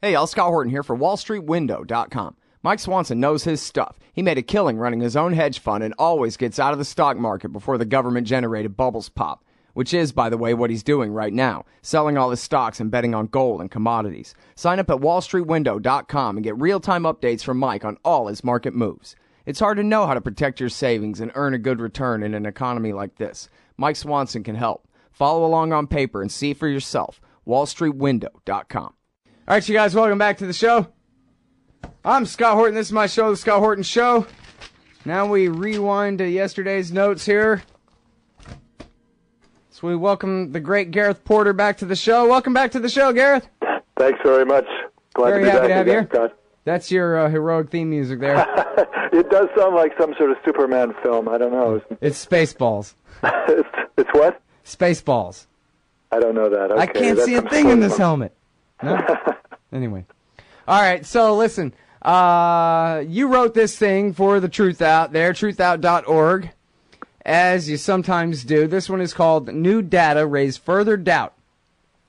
Hey, y'all, Scott Horton here for WallStreetWindow.com. Mike Swanson knows his stuff. He made a killing running his own hedge fund and always gets out of the stock market before the government-generated bubbles pop, which is, by the way, what he's doing right now, selling all his stocks and betting on gold and commodities. Sign up at WallStreetWindow.com and get real-time updates from Mike on all his market moves. It's hard to know how to protect your savings and earn a good return in an economy like this. Mike Swanson can help. Follow along on paper and see for yourself. WallStreetWindow.com. All right, you guys, welcome back to the show. I'm Scott Horton. This is my show, The Scott Horton Show. Now we rewind to yesterday's notes here. So we welcome the great Gareth Porter back to the show. Welcome back to the show, Gareth. Thanks very much. Glad Very to be happy back to have again, you here. Scott. That's your heroic theme music there. It does sound like some sort of Superman film. I don't know. It's Spaceballs. It's what? Spaceballs. I don't know that. Okay, I can't see a thing in this helmet. No? Anyway. All right, so listen. You wrote this thing for the Truth Out there, truthout.org, as you sometimes do. This one is called New Data Raise Further Doubt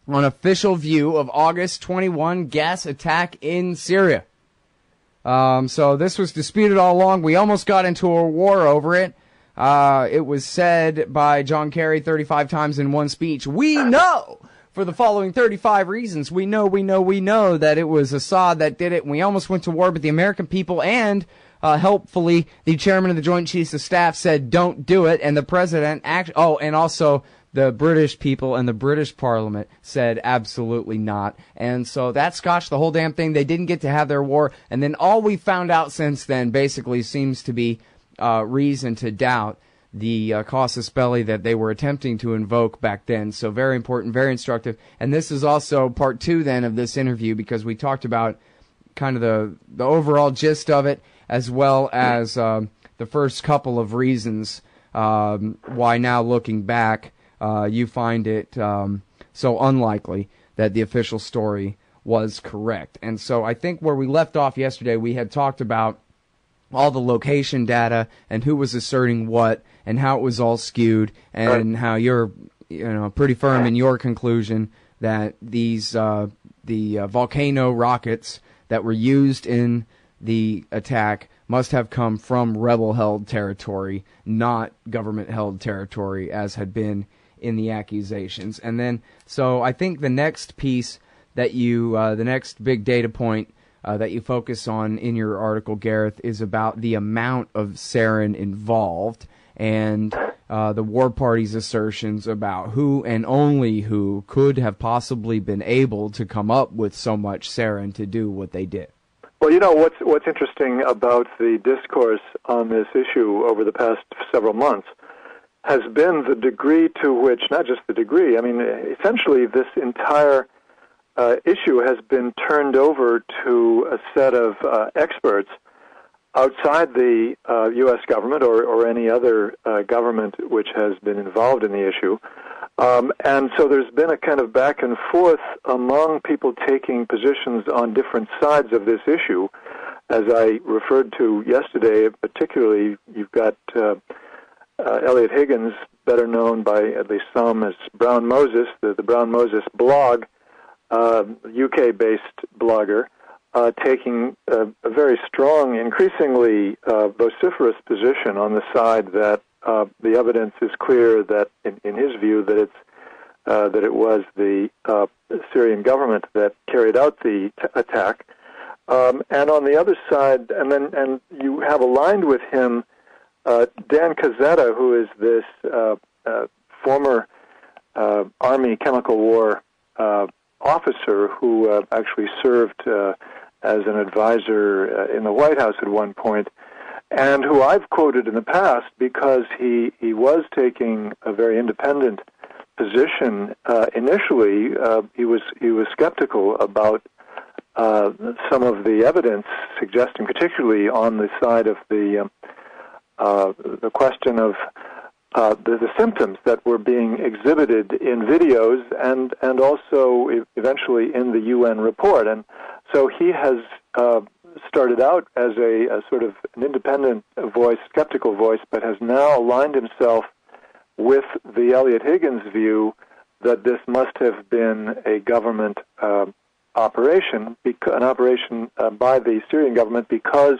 on Official View of August 21 Gas Attack in Syria. So this was disputed all along. We almost got into a war over it. It was said by John Kerry 35 times in one speech. We know for the following 35 reasons. We know that it was Assad that did it. And we almost went to war, but the American people and helpfully the chairman of the Joint Chiefs of Staff said don't do it. And the president and also the British people and the British Parliament said absolutely not. And so that scotched the whole damn thing. They didn't get to have their war. And then all we found out since then basically seems to be reason to doubt the casus belli that they were attempting to invoke back then. So very important, very instructive. And this is also part two then of this interview because we talked about kind of the overall gist of it as well as the first couple of reasons why now looking back you find it so unlikely that the official story was correct. And so I think where we left off yesterday, we had talked about all the location data and who was asserting what and how it was all skewed and how you're pretty firm in your conclusion that these the volcano rockets that were used in the attack must have come from rebel-held territory, not government-held territory, as had been in the accusations. And then, so I think the next piece that you, the next big data point that you focus on in your article, Gareth, is about the amount of sarin involved and the war party's assertions about who and only who could have possibly been able to come up with so much sarin to do what they did. Well, you know, what's interesting about the discourse on this issue over the past several months has been the degree to which, not just the degree, I mean, essentially this entire issue has been turned over to a set of experts outside the U.S. government or any other government which has been involved in the issue. And so there's been a kind of back and forth among people taking positions on different sides of this issue. As I referred to yesterday, particularly you've got Elliot Higgins, better known by at least some as Brown Moses, the Brown Moses blog, UK-based blogger, taking a very strong, increasingly vociferous position on the side that the evidence is clear that, in his view, that it was the Syrian government that carried out the attack. And on the other side, and you have aligned with him Dan Cazzetta, who is this former Army chemical war officer who actually served as an advisor in the White House at one point, and who I've quoted in the past because he was taking a very independent position. Initially, he was skeptical about some of the evidence, suggesting, particularly on the side of the question of the symptoms that were being exhibited in videos and also eventually in the UN report. And so he has started out as a sort of an independent voice, skeptical voice, but has now aligned himself with the Elliot Higgins view that this must have been a government operation, an operation by the Syrian government, because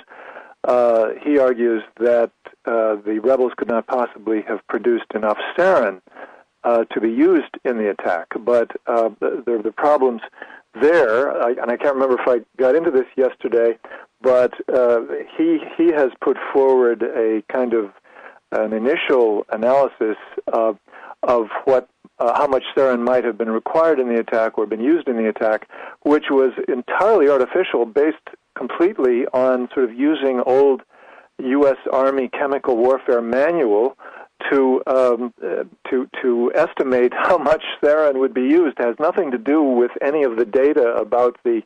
he argues that the rebels could not possibly have produced enough sarin to be used in the attack. But there are the problems there, and I can't remember if I got into this yesterday, but he has put forward a kind of an initial analysis of what how much sarin might have been required in the attack or been used in the attack, which was entirely artificial, based completely on sort of using old U.S. Army chemical warfare manual to estimate how much sarin would be used. It has nothing to do with any of the data about the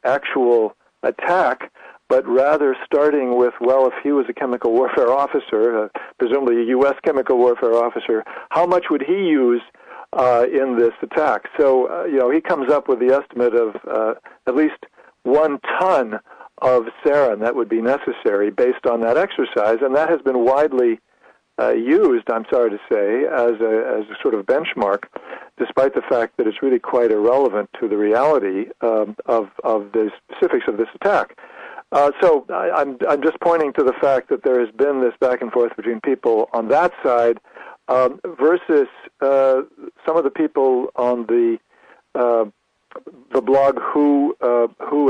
actual attack, but rather starting with, well, if he was a chemical warfare officer, presumably a U.S. chemical warfare officer, how much would he use in this attack? So, he comes up with the estimate of at least 1 ton of sarin that would be necessary based on that exercise, and that has been widely used, I'm sorry to say, as a sort of benchmark, despite the fact that it's really quite irrelevant to the reality of the specifics of this attack. So I'm just pointing to the fact that there has been this back and forth between people on that side versus some of the people on the blog who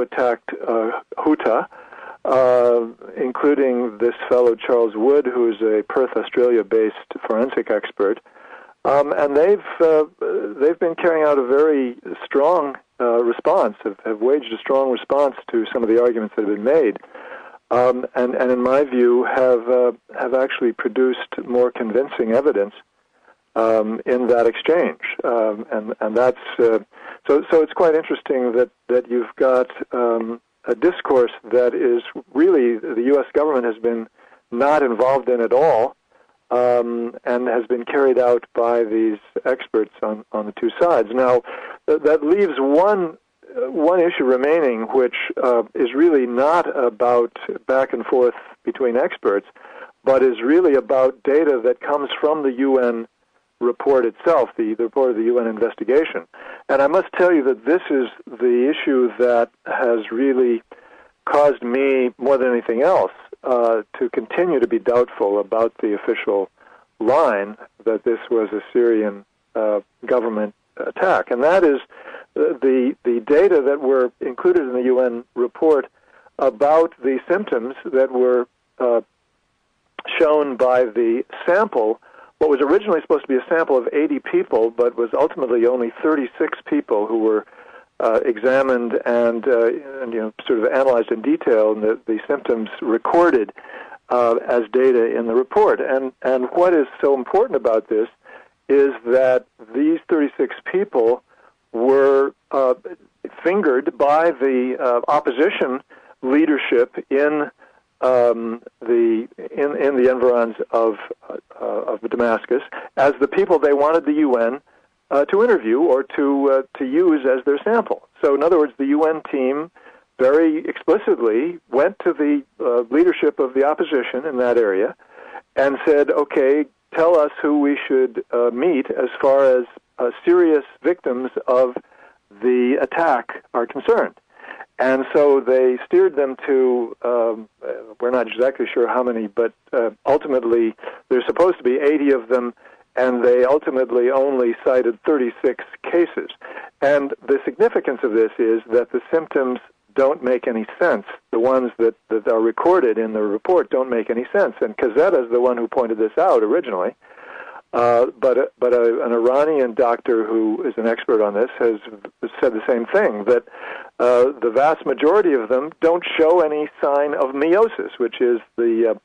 attacked Huta, including this fellow Charles Wood, who is a Perth, Australia-based forensic expert, and they've been carrying out a very strong response, have waged a strong response to some of the arguments that have been made, and in my view have actually produced more convincing evidence in that exchange, and that's so it's quite interesting that you've got a discourse that is really the U.S. government has been not involved in at all, and has been carried out by these experts on the two sides. Now, that leaves one issue remaining, which is really not about back and forth between experts, but is really about data that comes from the UN report itself, the report of the UN investigation. And I must tell you that this is the issue that has really caused me, more than anything else, to continue to be doubtful about the official line that this was a Syrian government attack. And that is the data that were included in the UN report about the symptoms that were shown by the sample, what was originally supposed to be a sample of 80 people, but was ultimately only 36 people who were examined and sort of analyzed in detail, and the symptoms recorded as data in the report. And what is so important about this is that these 36 people were fingered by the opposition leadership in the environs of Damascus as the people they wanted the UN to interview or to use as their sample. So, in other words, the UN team very explicitly went to the leadership of the opposition in that area and said, "Okay, tell us who we should meet as far as serious victims of the attack are concerned." And so they steered them to, we're not exactly sure how many, but ultimately there's supposed to be 80 of them, and they ultimately only cited 36 cases. And the significance of this is that the symptoms don't make any sense. The ones that are recorded in the report don't make any sense. And Kazetta is the one who pointed this out originally. But an Iranian doctor who is an expert on this has said the same thing, that the vast majority of them don't show any sign of meiosis, which is the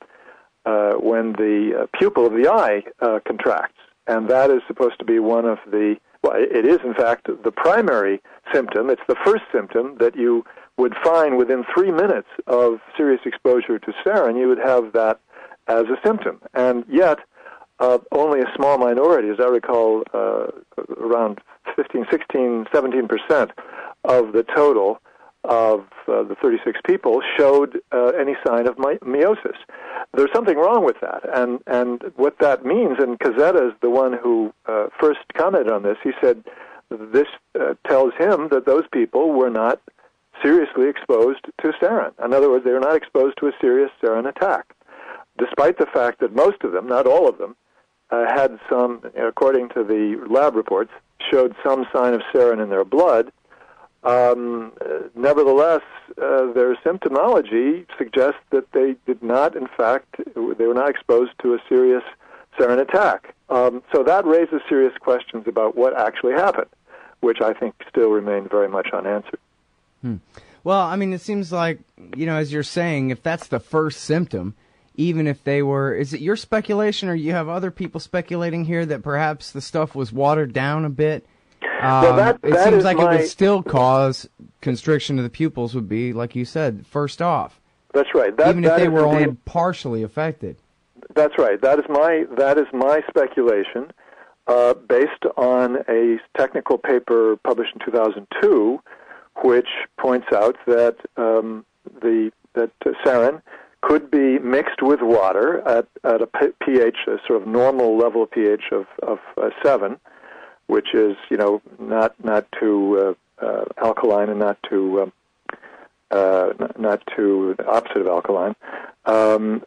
when the pupil of the eye contracts. And that is supposed to be one of the, well, it is in fact the primary symptom. It's the first symptom that you would find within 3 minutes of serious exposure to sarin. You would have that as a symptom. And yet, only a small minority, as I recall, around 15, 16, 17% of the total of the 36 people showed any sign of meiosis. There's something wrong with that, and what that means, and Kazetta is the one who first commented on this, he said, this tells him that those people were not seriously exposed to sarin. In other words, they were not exposed to a serious sarin attack, despite the fact that most of them, not all of them, had some, according to the lab reports, showed some sign of sarin in their blood. Nevertheless, their symptomology suggests that they did not, in fact, they were not exposed to a serious sarin attack. So that raises serious questions about what actually happened, which I think still remain very much unanswered. Well, I mean, it seems like, as you're saying, if that's the first symptom, even if they were, is it your speculation or you have other people speculating here that perhaps the stuff was watered down a bit? Well, it seems like it would still cause constriction of the pupils would be, like you said, first off. That's right. Even if they were only partially affected. That's right. That is my speculation, based on a technical paper published in 2002, which points out that that sarin could be mixed with water at a pH, a sort of normal level of pH of 7, which is not too alkaline and not too opposite of alkaline, and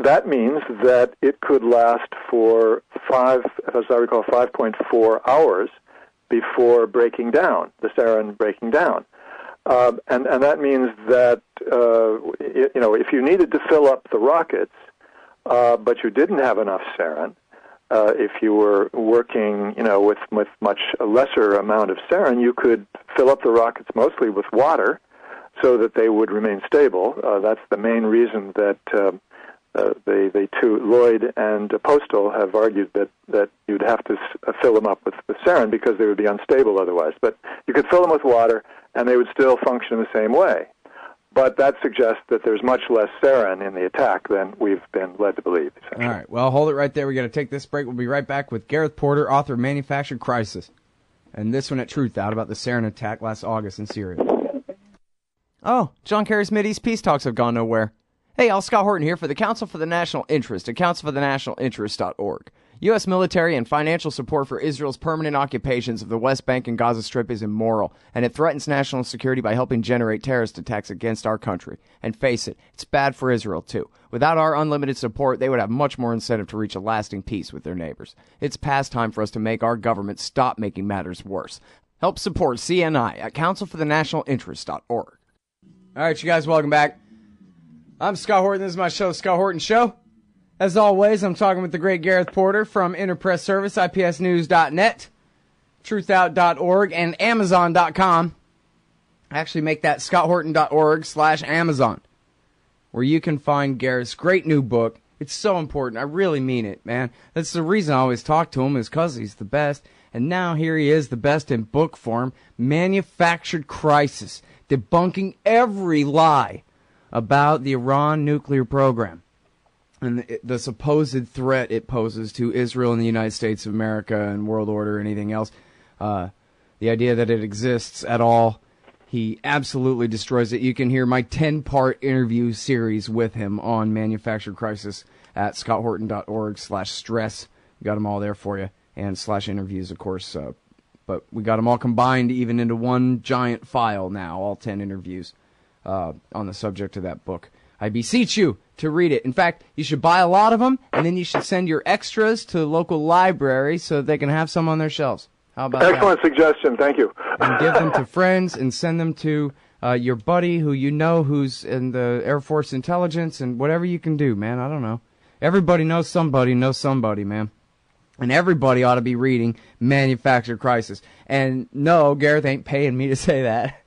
that means that it could last for as I recall, 5.4 hours before breaking down, the sarin breaking down. And that means that, if you needed to fill up the rockets, but you didn't have enough sarin, if you were working, with much lesser amount of sarin, you could fill up the rockets mostly with water so that they would remain stable. That's the main reason that the two, Lloyd and Postal, have argued that you'd have to fill them up with sarin because they would be unstable otherwise. But you could fill them with water, and they would still function the same way. But that suggests that there's much less sarin in the attack than we've been led to believe. All right. Well, hold it right there. We got to take this break. We'll be right back with Gareth Porter, author of Manufactured Crisis. And this one at Truth Out about the sarin attack last August in Syria. Oh, John Kerry's Mideast peace talks have gone nowhere. Hey, y'all, Scott Horton here for the Council for the National Interest at councilforthenationalinterest.org. U.S. military and financial support for Israel's permanent occupations of the West Bank and Gaza Strip is immoral, and it threatens national security by helping generate terrorist attacks against our country. And face it, it's bad for Israel, too. Without our unlimited support, they would have much more incentive to reach a lasting peace with their neighbors. It's past time for us to make our government stop making matters worse. Help support CNI at councilforthenationalinterest.org. All right, you guys, welcome back. I'm Scott Horton. This is my show, Scott Horton Show. As always, I'm talking with the great Gareth Porter from Interpress Service, IPSnews.net, truthout.org, and Amazon.com. Actually, make that scotthorton.org/Amazon, where you can find Gareth's great new book. It's so important. I really mean it, man. That's the reason I always talk to him, is because he's the best. And now here he is, the best in book form, Manufactured Crisis, debunking every lie about the Iran nuclear program and the supposed threat it poses to Israel and the United States of America and world order, anything else. The idea that it exists at all, he absolutely destroys it. You can hear my 10-part interview series with him on Manufactured Crisis at scotthorton.org/stress. We got them all there for you, and /interviews, of course. But we got them all combined even into one giant file now, all 10 interviews on the subject of that book. I beseech you to read it. In fact, you should buy a lot of them, and then you should send your extras to local libraries so that they can have some on their shelves. How about Excellent suggestion. Thank you. And give them to friends and send them to your buddy who you know who's in the Air Force intelligence and whatever you can do, man. I don't know. Everybody knows somebody, man. And everybody ought to be reading Manufactured Crisis. And no, Gareth ain't paying me to say that.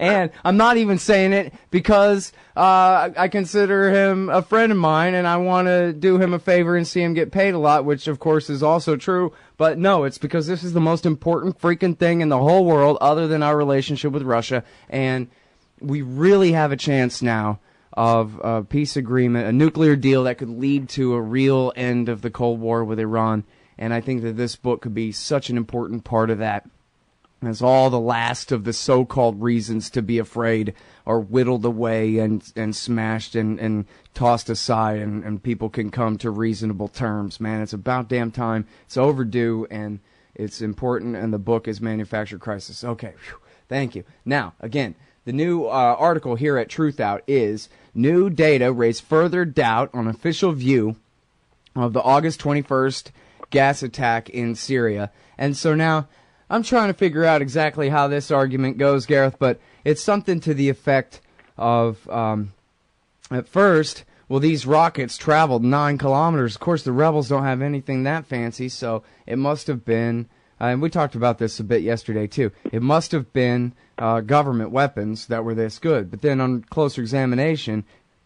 And I'm not even saying it because I consider him a friend of mine and I want to do him a favor and see him get paid a lot, which of course is also true. But no, it's because this is the most important freaking thing in the whole world other than our relationship with Russia. And we really have a chance now of a peace agreement, a nuclear deal that could lead to a real end of the Cold War with Iran. And I think that this book could be such an important part of that. As all the last of the so-called reasons to be afraid are whittled away and smashed and tossed aside, and people can come to reasonable terms. Man, it's about damn time. It's overdue, and It's important, and the book is Manufactured Crisis. Okay, whew, thank you. Now, again, the new article here at Truthout is new data raise further doubt on official view of the August 21st gas attack in Syria. And so now I'm trying to figure out exactly how this argument goes, Gareth, but it's something to the effect of, at first, well, these rockets traveled 9 kilometers. Of course, the rebels don't have anything that fancy, so it must have been, and we talked about this a bit yesterday, too, it must have been government weapons that were this good. But then on closer examination,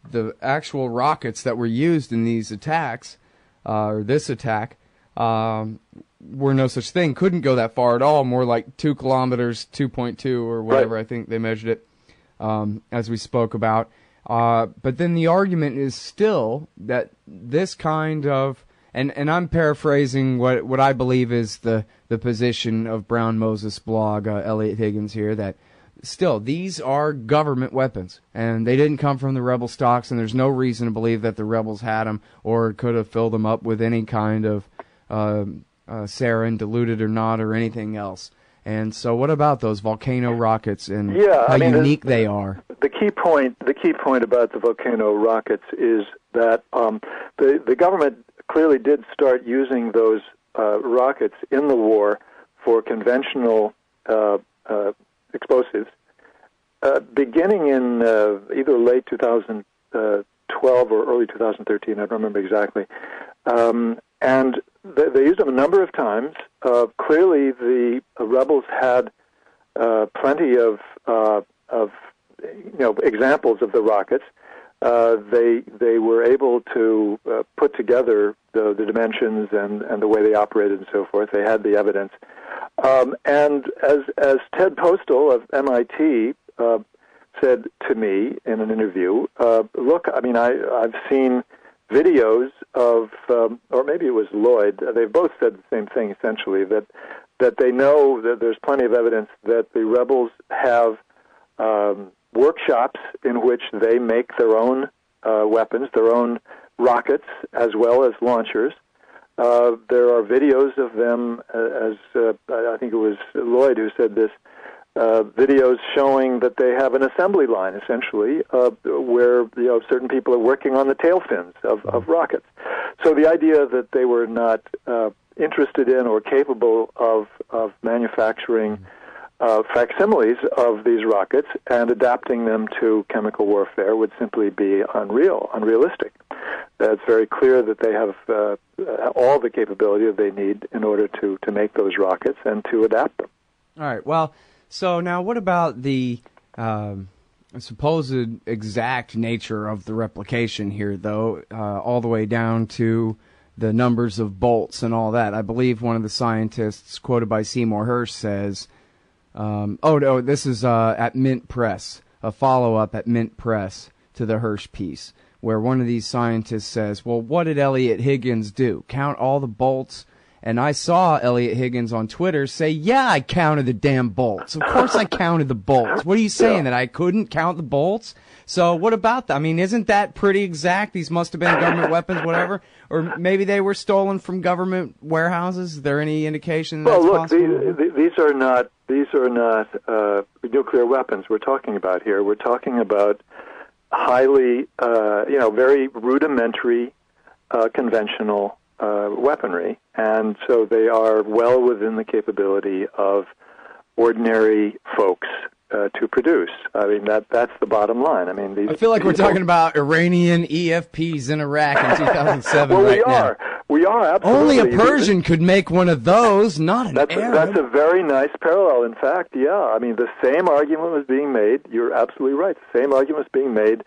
the actual rockets that were used in these attacks, or this attack, were no such thing. Couldn't go that far at all, more like 2 kilometers, 2.2 or whatever, right. I think they measured it, as we spoke about. But then the argument is still that this kind of, and I'm paraphrasing what I believe is the position of Brown Moses blog, Elliot Higgins here, that still these are government weapons, and they didn't come from the rebel stocks, and there's no reason to believe that the rebels had them or could have filled them up with any kind of sarin, diluted or not, or anything else. And so what about those volcano rockets and how unique they are? The key point about the volcano rockets is that the government clearly did start using those rockets in the war for conventional explosives, beginning in either late 2012 or early 2013, I don't remember exactly. And they used them a number of times. Clearly, the rebels had plenty of examples of the rockets. They were able to put together the dimensions and the way they operated and so forth. They had the evidence. And as Ted Postal of MIT said to me in an interview, look, I mean, I've seen videos of, or maybe it was Lloyd, they've both said the same thing essentially, that they know that there's plenty of evidence that the rebels have workshops in which they make their own weapons, their own rockets, as well as launchers. There are videos of them, as I think it was Lloyd who said this, videos showing that they have an assembly line, essentially, where certain people are working on the tail fins of rockets. So the idea that they were not interested in or capable of manufacturing facsimiles of these rockets and adapting them to chemical warfare would simply be unrealistic. It's very clear that they have all the capability that they need in order to make those rockets and to adapt them. All right, well, so now what about the supposed exact nature of the replication here, though, all the way down to the numbers of bolts and all that? I believe one of the scientists, quoted by Seymour Hersh, says, this is at Mint Press, a follow-up at Mint Press to the Hersh piece, where one of these scientists says, well, what did Elliot Higgins do? Count all the bolts? And I saw Elliot Higgins on Twitter say, yeah, I counted the damn bolts. Of course I counted the bolts. What are you saying, that I couldn't count the bolts? So what about that? I mean, isn't that pretty exact? These must have been government weapons, whatever. Or maybe they were stolen from government warehouses. Is there any indication that's possible? These are not nuclear weapons we're talking about here. We're talking about highly, very rudimentary, conventional weaponry, and so they are well within the capability of ordinary folks to produce. I mean, that's the bottom line. I mean, I feel like we're talking about Iranian EFPs in Iraq in 2007 well, now. We are, absolutely. Only a Persian could make one of those, not an Arab. That's a very nice parallel. In fact, I mean, the same argument was being made, you're absolutely right, the same argument was being made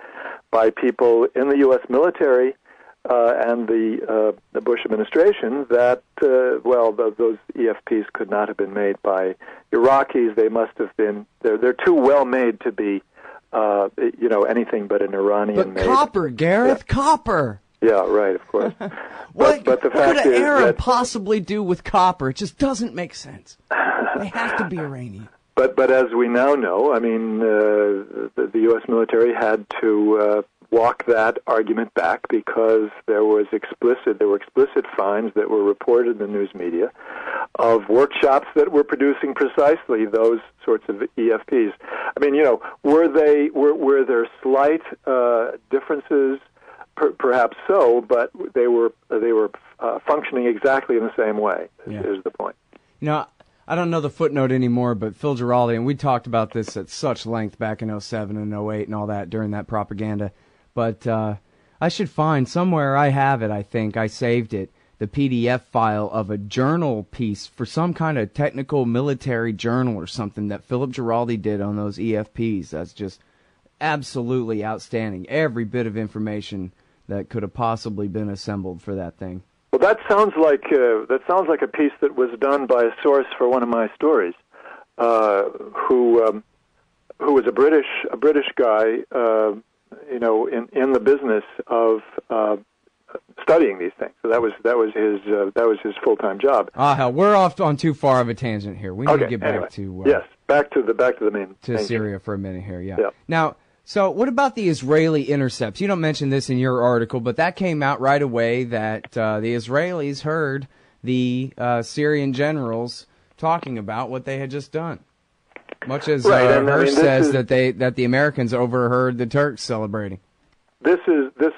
by people in the U.S. military and the Bush administration that, those EFPs could not have been made by Iraqis. They must have been, they're too well made to be, anything but an Iranian-made. But copper, Gareth, copper. Yeah, right, of course. What the fact could an is Arab that, possibly do with copper? It just doesn't make sense. They have to be Iranian. But as we now know, I mean, the U.S. military had to walk that argument back because there were explicit finds that were reported in the news media of workshops that were producing precisely those sorts of EFPs. I mean, were there slight differences? Perhaps so, but they were functioning exactly in the same way. Is the point? I don't know the footnote anymore, but Phil Giraldi, and we talked about this at such length back in 07 and 08 and all that during that propaganda. But I should find somewhere, I have it, I think, I saved it, the PDF file of a journal piece for some kind of technical military journal or something that Philip Giraldi did on those EFPs. That's just absolutely outstanding. Every bit of information that could have possibly been assembled for that thing. Well, that sounds like a piece that was done by a source for one of my stories, who was a British guy, in the business of studying these things. So that was his full-time job. Hell, we're off on too far of a tangent here. We need to get back to back to the main Syria for a minute here. Yeah. Now. So what about the Israeli intercepts? You don't mention this in your article, but that came out right away that the Israelis heard the Syrian generals talking about what they had just done. Much as Hirsch says that the Americans overheard the Turks celebrating. This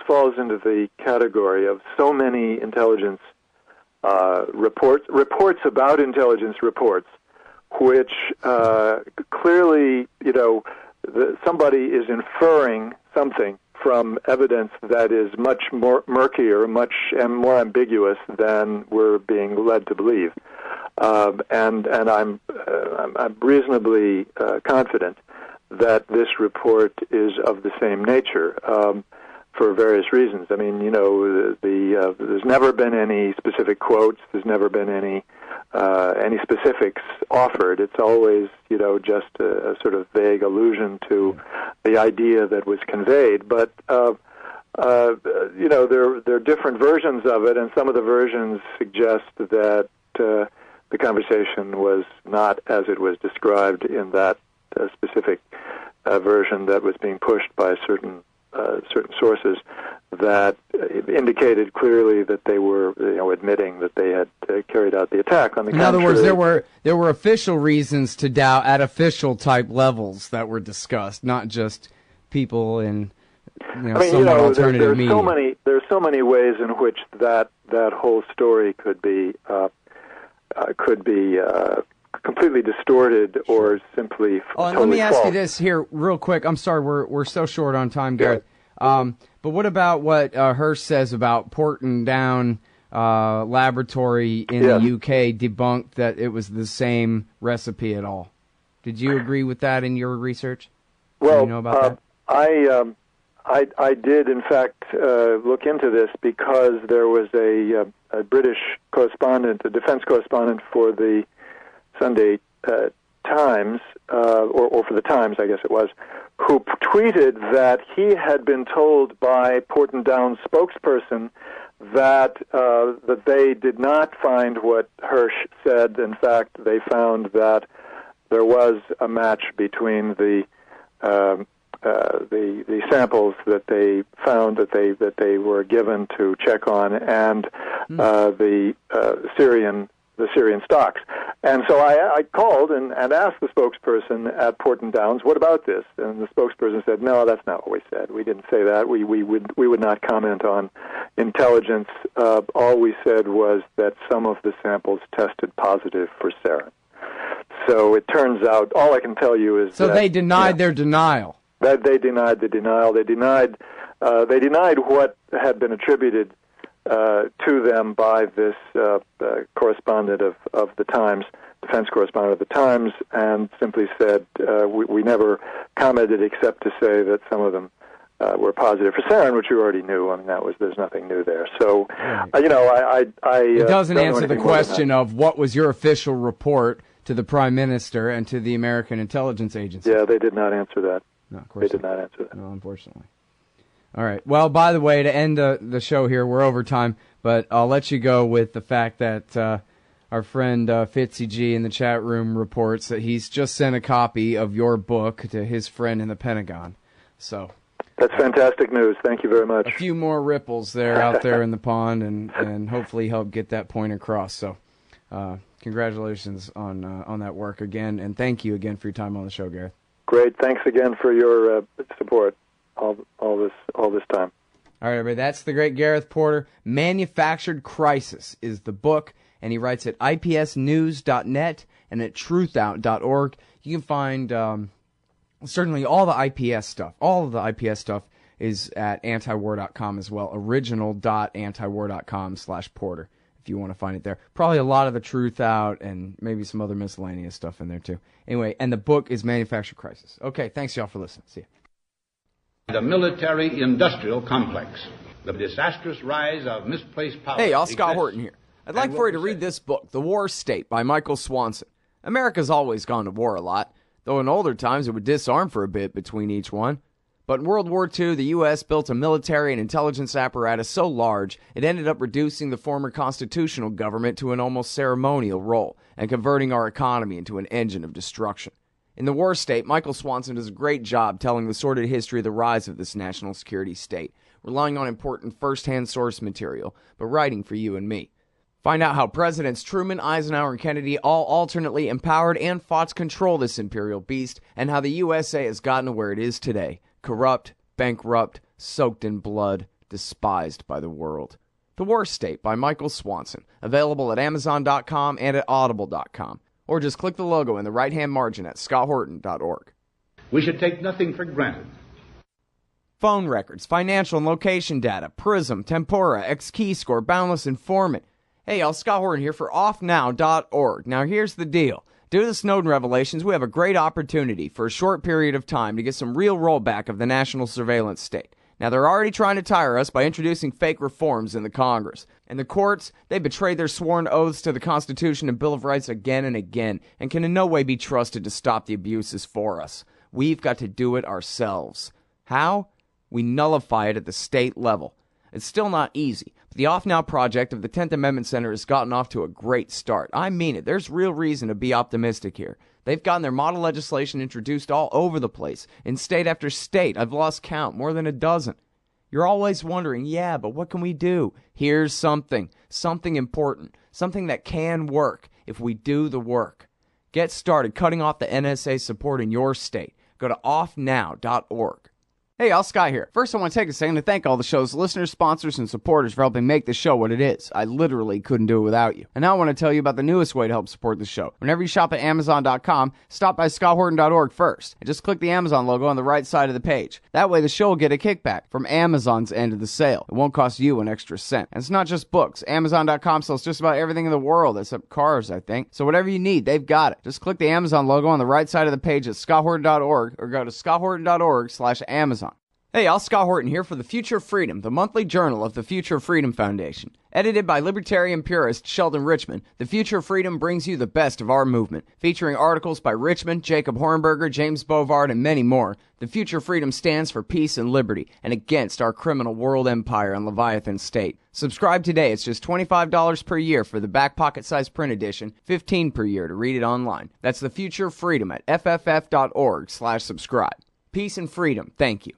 falls into the category of so many intelligence reports about intelligence reports, which clearly, somebody is inferring something from evidence that is much more murkier, much more ambiguous than we're being led to believe. And I'm reasonably confident that this report is of the same nature for various reasons. I mean, there's never been any specific quotes. There's never been any specifics offered. It's always, just a sort of vague allusion to the idea that was conveyed. But, there are different versions of it, and some of the versions suggest that the conversation was not as it was described in that specific version that was being pushed by certain sources that indicated clearly that they were, admitting that they had carried out the attack. On the contrary, other words, there were official reasons to doubt at official type levels that were discussed, not just people in alternative media. There's so many ways in which that whole story could be completely distorted or simply totally let me ask false. you this here real quick. I'm sorry, we're so short on time, Gareth. But what about what Hirsch says about Horton Down laboratory in the UK debunked that it was the same recipe at all? Did you agree with that in your research? Well, do you know about that? I did, in fact, look into this because there was a British correspondent, a defense correspondent for the Sunday Times, or for the Times, I guess it was, who tweeted that he had been told by Horton Down's spokesperson that they did not find what Hirsch said. In fact, they found that there was a match between the samples that they found that they were given to check on and the Syrian stocks. And so I called and asked the spokesperson at Horton Downs, what about this? And the spokesperson said, no, that's not what we said. We didn't say that. We would not comment on intelligence. All we said was that some of the samples tested positive for sarin. So it turns out, all I can tell you is that they denied their denial. That they denied the denial. They denied what had been attributed to them by this correspondent of the Times, defense correspondent of the Times, and simply said we never commented except to say that some of them were positive for sarin, which you already knew. I mean, there's nothing new there. So, it doesn't answer the question of what was your official report to the Prime Minister and to the American intelligence agency. Yeah, they did not answer that. No, of course they did not answer that. No, unfortunately. All right. Well, by the way, to end the show here, we're over time, but I'll let you go with the fact that our friend Fitzy G in the chat room reports that he's just sent a copy of your book to his friend in the Pentagon. So That's fantastic news. Thank you very much. A few more ripples there out there in the pond, and hopefully help get that point across. So, congratulations on that work again, and thank you again for your time on the show, Gareth. Great. Thanks again for your support all this time. All right, everybody. That's the great Gareth Porter. Manufactured Crisis is the book, and he writes at ipsnews.net and at truthout.org. You can find certainly all the IPS stuff. All of the IPS stuff is at antiwar.com as well. original.antiwar.com/Porter if you want to find it there. Probably a lot of the Truth Out and maybe some other miscellaneous stuff in there too. Anyway, and the book is Manufactured Crisis. Okay, thanks y'all for listening. See ya. The military-industrial complex. The disastrous rise of misplaced power. Hey, y'all, Scott Horton here. I'd like for you to read this book, The War State by Michael Swanson. America's always gone to war a lot, though in older times it would disarm for a bit between each one. But in World War II, the U.S. built a military and intelligence apparatus so large it ended up reducing the former constitutional government to an almost ceremonial role and converting our economy into an engine of destruction. In The War State, Michael Swanson does a great job telling the sordid history of the rise of this national security state, relying on important first-hand source material, but writing for you and me. Find out how Presidents Truman, Eisenhower, and Kennedy all alternately empowered and fought to control this imperial beast, and how the USA has gotten to where it is today, corrupt, bankrupt, soaked in blood, despised by the world. The War State by Michael Swanson, available at Amazon.com and at Audible.com. Or just click the logo in the right-hand margin at scotthorton.org. We should take nothing for granted. Phone records, financial and location data, Prism, Tempora, X-Keyscore, Boundless Informant. Hey, y'all, Scott Horton here for offnow.org. Now, here's the deal. Due to the Snowden revelations, we have a great opportunity for a short period of time to get some real rollback of the national surveillance state. Now, they're already trying to tire us by introducing fake reforms in the Congress. And the courts, they betrayed their sworn oaths to the Constitution and Bill of Rights again and again, and can in no way be trusted to stop the abuses for us. We've got to do it ourselves. How? We nullify it at the state level. It's still not easy, but the Off Now project of the 10th Amendment Center has gotten off to a great start. I mean it. There's real reason to be optimistic here. They've gotten their model legislation introduced all over the place, in state after state. I've lost count, more than a dozen. You're always wondering, yeah, but what can we do? Here's something important, something that can work if we do the work. Get started cutting off the NSA support in your state. Go to offnow.org. Hey, y'all, Sky here. First, I want to take a second to thank all the show's listeners, sponsors, and supporters for helping make the show what it is. I literally couldn't do it without you. And now I want to tell you about the newest way to help support the show. Whenever you shop at Amazon.com, stop by scotthorton.org first, and just click the Amazon logo on the right side of the page. That way, the show will get a kickback from Amazon's end of the sale. It won't cost you an extra cent. And it's not just books. Amazon.com sells just about everything in the world, except cars, I think. So whatever you need, they've got it. Just click the Amazon logo on the right side of the page at scotthorton.org, or go to scotthorton.org/Amazon. Hey, y'all, Scott Horton here for The Future of Freedom, the monthly journal of the Future of Freedom Foundation. Edited by libertarian purist Sheldon Richman, The Future of Freedom brings you the best of our movement. Featuring articles by Richman, Jacob Hornberger, James Bovard, and many more, The Future of Freedom stands for peace and liberty and against our criminal world empire and Leviathan state. Subscribe today. It's just $25 per year for the back pocket size print edition, $15 per year to read it online. That's The Future of Freedom at fff.org/subscribe. Peace and freedom. Thank you.